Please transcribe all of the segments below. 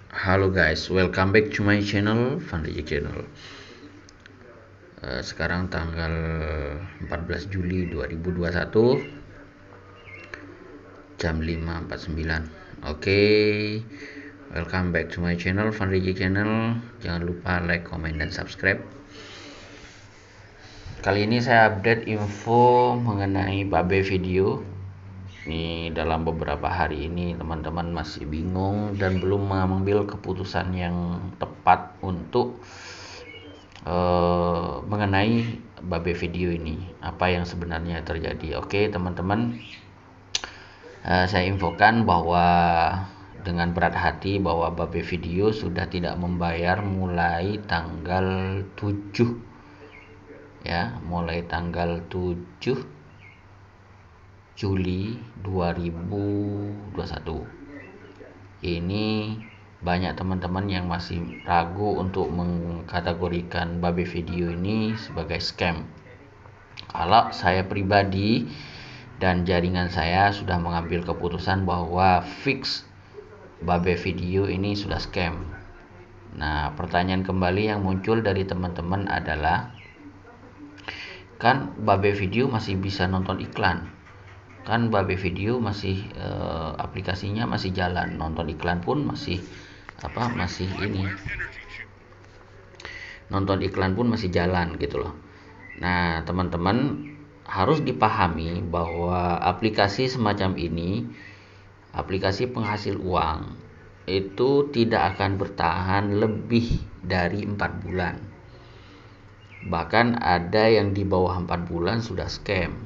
Halo guys, welcome back to my channel, Fanriji Channel. Sekarang tanggal 14 Juli 2021 jam 5.49. Oke, welcome back to my channel, Fanriji Channel. Jangan lupa like, comment, dan subscribe. Kali ini saya update info mengenai Babe Video. Ini dalam beberapa hari ini teman-teman masih bingung dan belum mengambil keputusan yang tepat untuk mengenai Babe Video ini, apa yang sebenarnya terjadi. Oke teman-teman, saya infokan bahwa dengan berat hati bahwa Babe Video sudah tidak membayar mulai tanggal 7 ya, mulai tanggal 7 Juli 2021. Ini banyak teman-teman yang masih ragu untuk mengkategorikan Babe Video ini sebagai scam. Kalau saya pribadi dan jaringan saya sudah mengambil keputusan bahwa fix Babe Video ini sudah scam. Nah, pertanyaan kembali yang muncul dari teman-teman adalah, kan Babe Video masih bisa nonton iklan, kan Babe Video masih aplikasinya masih jalan, nonton iklan pun masih nonton iklan pun masih jalan gitu loh. Nah teman-teman harus dipahami bahwa aplikasi semacam ini, aplikasi penghasil uang, itu tidak akan bertahan lebih dari 4 bulan. Bahkan ada yang di bawah 4 bulan sudah scam.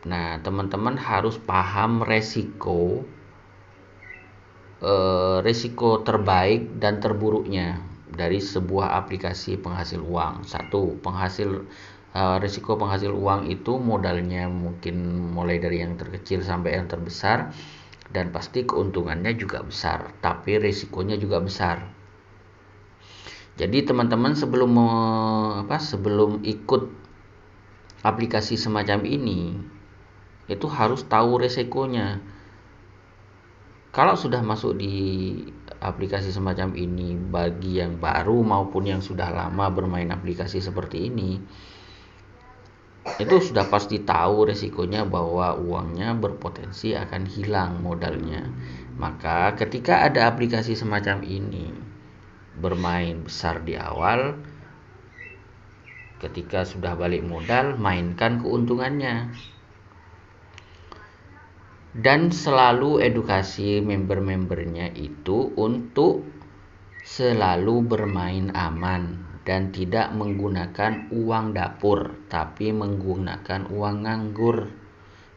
Nah teman-teman harus paham resiko terbaik dan terburuknya dari sebuah aplikasi penghasil uang. Satu, risiko penghasil uang itu modalnya mungkin mulai dari yang terkecil sampai yang terbesar, dan pasti keuntungannya juga besar, tapi risikonya juga besar. Jadi teman-teman sebelum ikut aplikasi semacam ini itu harus tahu risikonya. Kalau sudah masuk di aplikasi semacam ini, bagi yang baru maupun yang sudah lama bermain aplikasi seperti ini, itu sudah pasti tahu resikonya bahwa uangnya berpotensi akan hilang modalnya. Maka ketika ada aplikasi semacam ini bermain besar di awal, ketika sudah balik modal, mainkan keuntungannya. Dan selalu edukasi member-membernya itu untuk selalu bermain aman dan tidak menggunakan uang dapur, tapi menggunakan uang nganggur.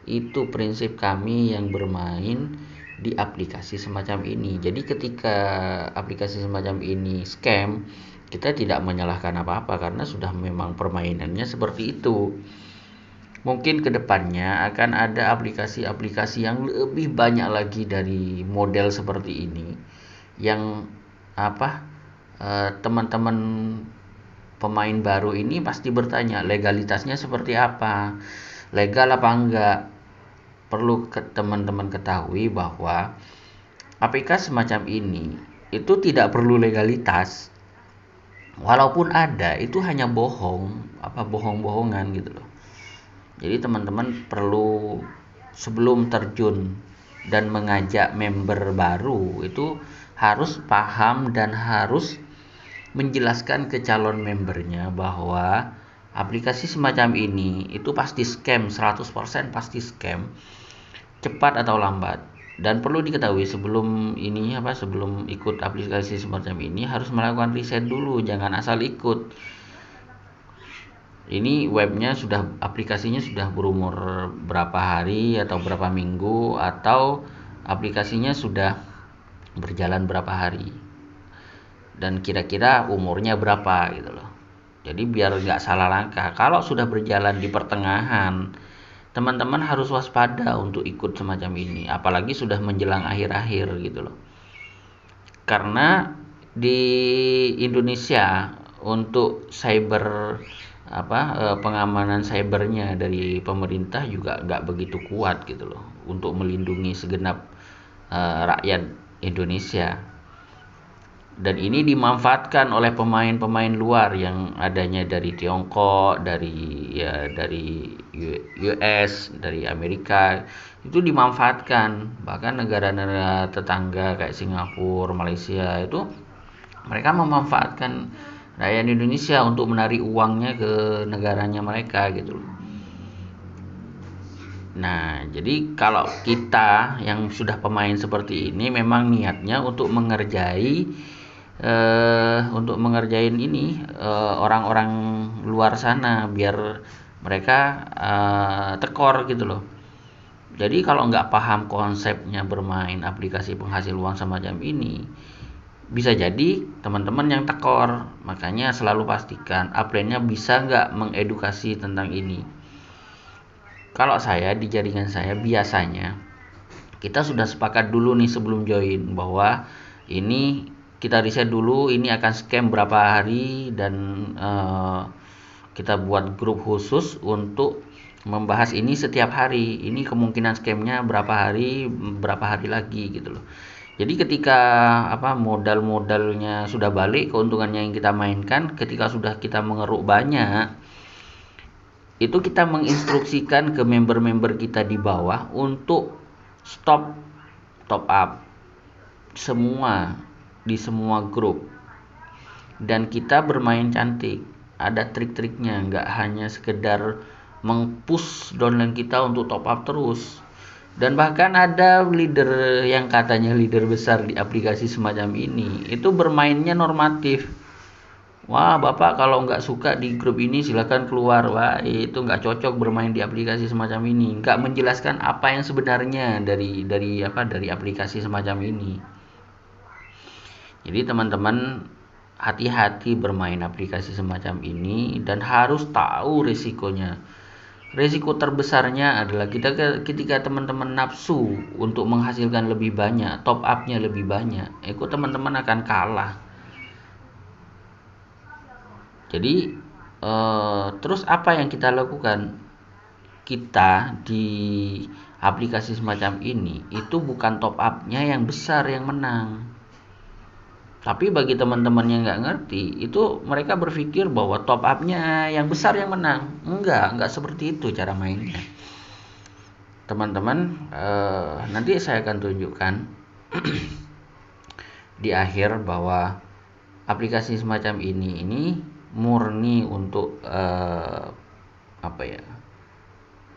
Itu prinsip kami yang bermain di aplikasi semacam ini. Jadi ketika aplikasi semacam ini scam, kita tidak menyalahkan apa-apa karena sudah memang permainannya seperti itu. Mungkin kedepannya akan ada aplikasi-aplikasi yang lebih banyak lagi dari model seperti ini, yang teman-teman pemain baru ini pasti bertanya legalitasnya seperti apa, legal apa enggak. Perlu teman-teman ketahui bahwa aplikasi semacam ini itu tidak perlu legalitas. Walaupun ada, itu hanya bohong-bohongan gitu loh. Jadi teman-teman perlu sebelum terjun dan mengajak member baru itu harus paham dan harus menjelaskan ke calon membernya bahwa aplikasi semacam ini itu pasti scam, 100% pasti scam, cepat atau lambat. Dan perlu diketahui sebelum ikut aplikasi semacam ini harus melakukan riset dulu, jangan asal ikut. Ini aplikasinya sudah berumur berapa hari atau berapa minggu, atau aplikasinya sudah berjalan berapa hari dan kira-kira umurnya berapa gitu loh. Jadi biar nggak salah langkah. Kalau sudah berjalan di pertengahan, teman-teman harus waspada untuk ikut semacam ini, apalagi sudah menjelang akhir-akhir gitu loh. Karena di Indonesia untuk pengamanan cybernya dari pemerintah juga nggak begitu kuat gitu loh untuk melindungi segenap rakyat Indonesia. Dan ini dimanfaatkan oleh pemain-pemain luar yang adanya dari Tiongkok, dari US, dari Amerika. Itu dimanfaatkan. Bahkan negara-negara tetangga kayak Singapura, Malaysia itu mereka memanfaatkan rakyat Indonesia untuk menarik uangnya ke negaranya mereka gitu loh. Nah, jadi kalau kita yang sudah pemain seperti ini memang niatnya untuk mengerjain ini orang-orang luar sana biar mereka tekor gitu loh. Jadi kalau nggak paham konsepnya bermain aplikasi penghasil uang semacam ini, bisa jadi teman-teman yang tekor. Makanya selalu pastikan upline-nya bisa nggak mengedukasi tentang ini. Kalau saya di jaringan saya biasanya kita sudah sepakat dulu nih sebelum join bahwa ini kita riset dulu ini akan scam berapa hari dan kita buat grup khusus untuk membahas ini setiap hari. Ini kemungkinan scamnya berapa hari lagi gitu loh. Jadi ketika modal-modalnya sudah balik, keuntungannya yang kita mainkan, ketika sudah kita mengeruk banyak, itu kita menginstruksikan ke member-member kita di bawah untuk stop top up semua di semua grup, dan kita bermain cantik, ada trik-triknya, nggak hanya sekedar meng-push downline kita untuk top up terus. Dan bahkan ada leader yang katanya leader besar di aplikasi semacam ini itu bermainnya normatif. Wah, Bapak kalau nggak suka di grup ini silakan keluar. Wah, itu nggak cocok bermain di aplikasi semacam ini. Nggak menjelaskan apa yang sebenarnya dari aplikasi semacam ini. Jadi teman-teman hati-hati bermain aplikasi semacam ini dan harus tahu risikonya. Risiko terbesarnya adalah ketika teman-teman nafsu untuk menghasilkan lebih banyak, top up-nya lebih banyak, itu teman-teman akan kalah. Jadi terus apa yang kita lakukan? Kita di aplikasi semacam ini itu bukan top up-nya yang besar yang menang. Tapi bagi teman-teman yang nggak ngerti, itu mereka berpikir bahwa top up-nya yang besar yang menang. Enggak seperti itu cara mainnya. Teman-teman, nanti saya akan tunjukkan di akhir bahwa aplikasi semacam ini murni untuk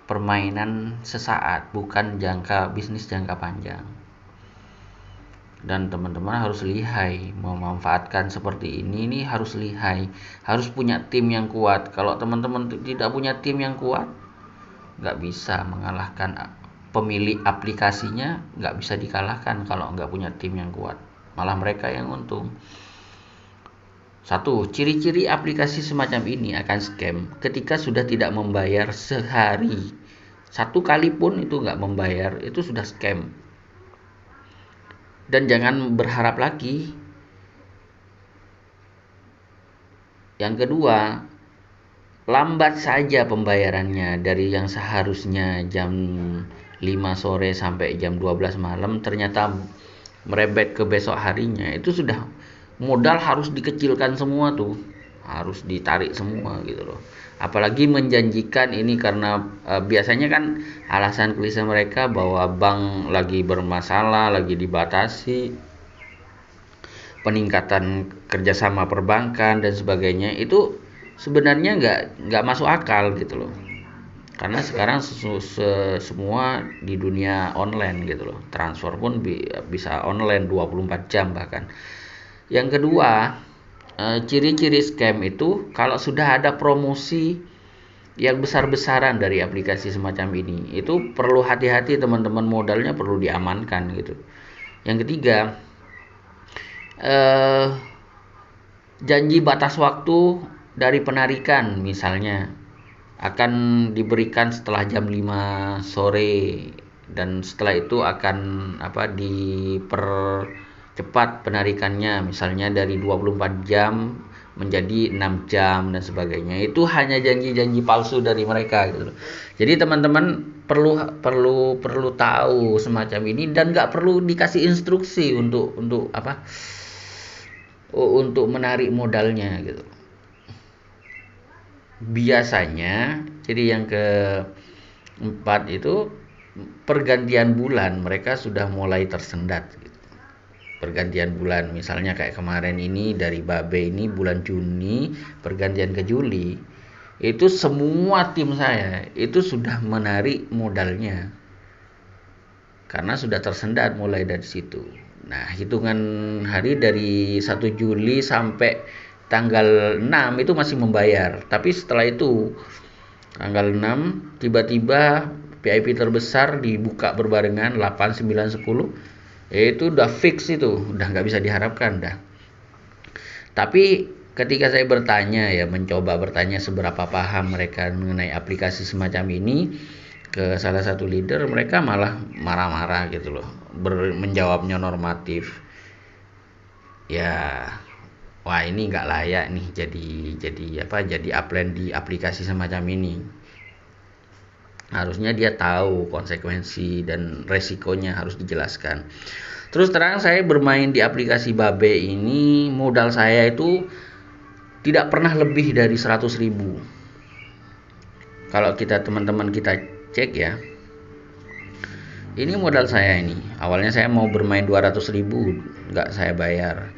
permainan sesaat, bukan bisnis jangka panjang. Dan teman-teman harus lihai memanfaatkan seperti ini harus lihai, harus punya tim yang kuat. Kalau teman-teman tidak punya tim yang kuat, nggak bisa mengalahkan pemilik aplikasinya, nggak bisa dikalahkan kalau nggak punya tim yang kuat, malah mereka yang untung. Satu, ciri-ciri aplikasi semacam ini akan scam ketika sudah tidak membayar sehari. Satu kali pun itu nggak membayar, itu sudah scam. Dan jangan berharap lagi. Yang kedua, lambat saja pembayarannya dari yang seharusnya jam 5 sore sampai jam 12 malam ternyata merebet ke besok harinya. Itu sudah modal harus dikecilkan semua tuh, harus ditarik semua gitu loh. Apalagi menjanjikan ini karena biasanya kan alasan klise mereka bahwa bank lagi bermasalah, lagi dibatasi, peningkatan kerjasama perbankan dan sebagainya. Itu sebenarnya nggak masuk akal gitu loh. Karena sekarang semua di dunia online gitu loh. Transfer pun bisa online 24 jam bahkan. Yang kedua, ciri-ciri scam itu kalau sudah ada promosi yang besar-besaran dari aplikasi semacam ini, itu perlu hati-hati teman-teman, modalnya perlu diamankan gitu. Yang ketiga, janji batas waktu dari penarikan misalnya akan diberikan setelah jam 5 sore dan setelah itu akan dipercepat penarikannya, misalnya dari 24 jam menjadi 6 jam dan sebagainya. Itu hanya janji-janji palsu dari mereka gitu. Jadi teman-teman perlu tahu semacam ini dan nggak perlu dikasih instruksi untuk untuk menarik modalnya gitu. Biasanya, jadi yang keempat itu pergantian bulan mereka sudah mulai tersendat gitu. Pergantian bulan, misalnya kayak kemarin ini dari Babe ini bulan Juni pergantian ke Juli, itu semua tim saya itu sudah menarik modalnya karena sudah tersendat mulai dari situ. Nah, hitungan hari dari 1 Juli sampai tanggal 6 itu masih membayar. Tapi setelah itu tanggal 6 tiba-tiba VIP terbesar dibuka berbarengan 8, 9, 10. Itu udah fix, itu udah nggak bisa diharapkan dah. Tapi ketika saya bertanya ya, mencoba bertanya seberapa paham mereka mengenai aplikasi semacam ini ke salah satu leader, mereka malah marah-marah gitu loh, menjawabnya normatif. Ya, wah ini nggak layak nih jadi upline di aplikasi semacam ini. Harusnya dia tahu konsekuensi dan resikonya harus dijelaskan. Terus terang saya bermain di aplikasi Babe ini, modal saya itu tidak pernah lebih dari 100.000. Kalau teman-teman kita cek ya, ini modal saya ini. Awalnya saya mau bermain 200.000, nggak saya bayar,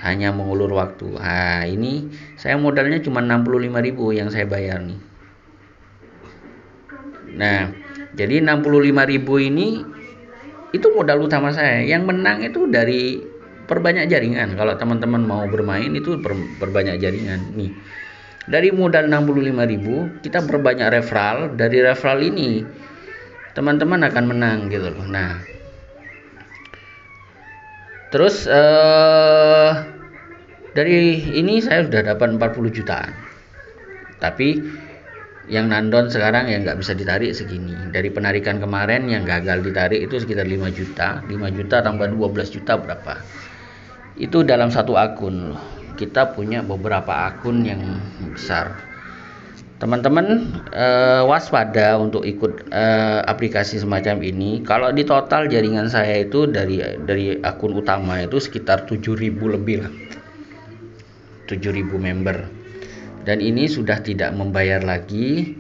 hanya mengulur waktu. Nah, ini saya modalnya cuma 65.000 yang saya bayar nih. Nah, jadi 65.000 ini itu modal utama saya. Yang menang itu dari perbanyak jaringan. Kalau teman-teman mau bermain itu perbanyak jaringan nih. Dari modal 65.000 kita perbanyak referral. Dari referral ini teman-teman akan menang gitu loh. Nah, terus dari ini saya sudah dapat 40 jutaan. Tapi yang nandon sekarang yang nggak bisa ditarik segini. Dari penarikan kemarin yang gagal ditarik itu sekitar 5 juta. 5 juta tambah 12 juta berapa? Itu dalam satu akun. Kita punya beberapa akun yang besar. Teman-teman waspada untuk ikut aplikasi semacam ini. Kalau di total jaringan saya itu dari akun utama itu sekitar 7.000 lebih lah. 7.000 member. Dan ini sudah tidak membayar lagi.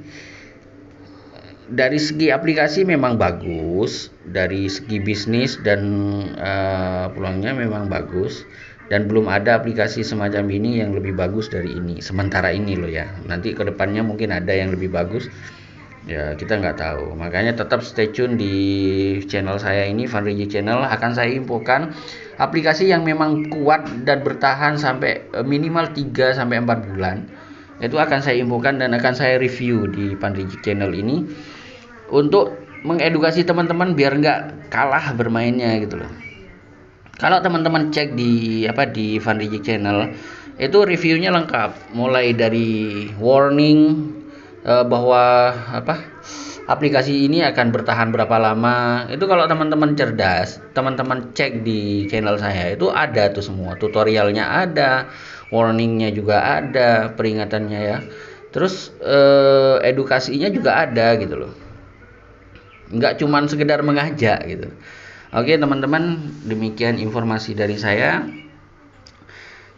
Dari segi aplikasi memang bagus, dari segi bisnis dan peluangnya memang bagus, dan belum ada aplikasi semacam ini yang lebih bagus dari ini sementara ini loh ya. Nanti kedepannya mungkin ada yang lebih bagus ya, kita nggak tahu. Makanya tetap stay tune di channel saya ini, Fanriji Channel. Akan saya infokan aplikasi yang memang kuat dan bertahan sampai minimal 3 sampai 4 bulan. Itu akan saya infokan dan akan saya review di Fanriji Channel ini untuk mengedukasi teman-teman biar nggak kalah bermainnya gitu loh. Kalau teman-teman cek di Fanriji Channel itu reviewnya lengkap, mulai dari warning bahwa aplikasi ini akan bertahan berapa lama. Itu kalau teman-teman cerdas, teman-teman cek di channel saya itu ada tuh semua, tutorialnya ada, warningnya juga ada, peringatannya ya. Terus edukasinya juga ada gitu loh. Nggak cuman sekedar mengajak gitu. Oke teman-teman, demikian informasi dari saya.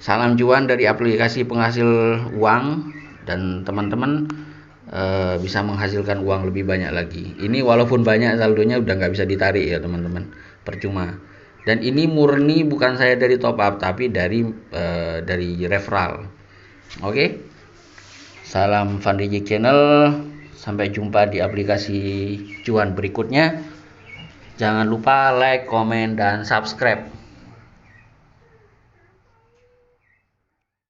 Salam cuan dari aplikasi penghasil uang, dan teman-teman bisa menghasilkan uang lebih banyak lagi. Ini walaupun banyak, saldonya udah nggak bisa ditarik ya teman-teman, percuma. Dan ini murni bukan saya dari top up, tapi dari referral. Oke. Salam Fanriji Channel. Sampai jumpa di aplikasi cuan berikutnya. Jangan lupa like, komen, dan subscribe.